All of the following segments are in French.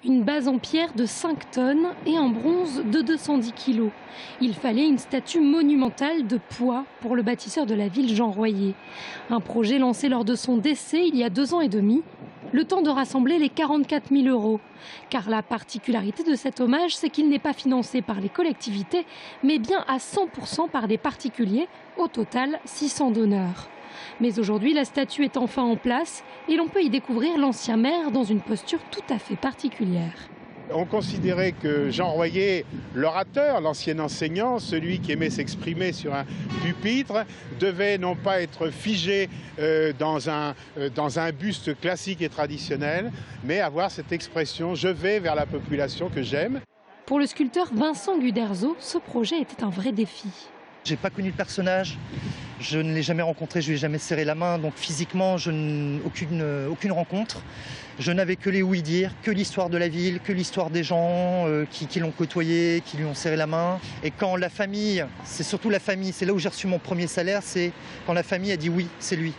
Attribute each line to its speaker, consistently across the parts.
Speaker 1: Une base en pierre de 5 tonnes et un bronze de 210 kilos. Il fallait une statue monumentale de poids pour le bâtisseur de la ville Jean Royer. Un projet lancé lors de son décès il y a 2 ans et demi. Le temps de rassembler les 44 000 €. Car la particularité de cet hommage, c'est qu'il n'est pas financé par les collectivités, mais bien à 100% par des particuliers. Au total, 600 donneurs. Mais aujourd'hui, la statue est enfin en place et l'on peut y découvrir l'ancien maire dans une posture tout à fait particulière.
Speaker 2: On considérait que Jean Royer, l'orateur, l'ancien enseignant, celui qui aimait s'exprimer sur un pupitre, devait non pas être figé dans un buste classique et traditionnel, mais avoir cette expression « je vais vers la population que j'aime ».
Speaker 1: Pour le sculpteur Vincent Guderzo, ce projet était un vrai défi.
Speaker 3: J'ai pas connu le personnage, je ne l'ai jamais rencontré, je lui ai jamais serré la main, donc physiquement, aucune rencontre. Je n'avais que les ouï-dire, que l'histoire de la ville, que l'histoire des gens qui l'ont côtoyé, qui lui ont serré la main. Et quand la famille, c'est surtout la famille, c'est là où j'ai reçu mon premier salaire, c'est quand la famille a dit oui, c'est lui.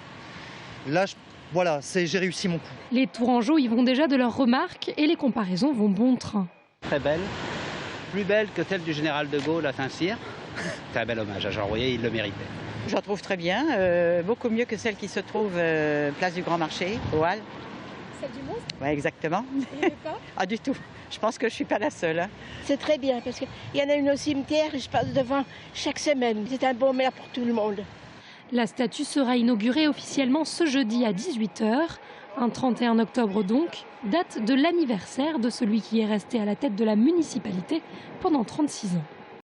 Speaker 3: Là, voilà, j'ai réussi mon coup.
Speaker 1: Les Tourangeaux y vont déjà de leurs remarques et les comparaisons vont bon train.
Speaker 4: Très belle, plus belle que celle du général de Gaulle à Saint-Cyr. C'est un bel hommage à Jean Royer, il le méritait.
Speaker 5: Je la trouve très bien, beaucoup mieux que celle qui se trouve place du Grand Marché, au Halles.
Speaker 1: Celle du monstre ?
Speaker 5: Oui, exactement. Ah, du tout. Je pense que je ne suis pas la seule. Hein.
Speaker 6: C'est très bien parce qu'il y en a une au cimetière et je passe devant chaque semaine. C'est un bon maire pour tout le monde.
Speaker 1: La statue sera inaugurée officiellement ce jeudi à 18 h, un 31 octobre donc, date de l'anniversaire de celui qui est resté à la tête de la municipalité pendant 36 ans.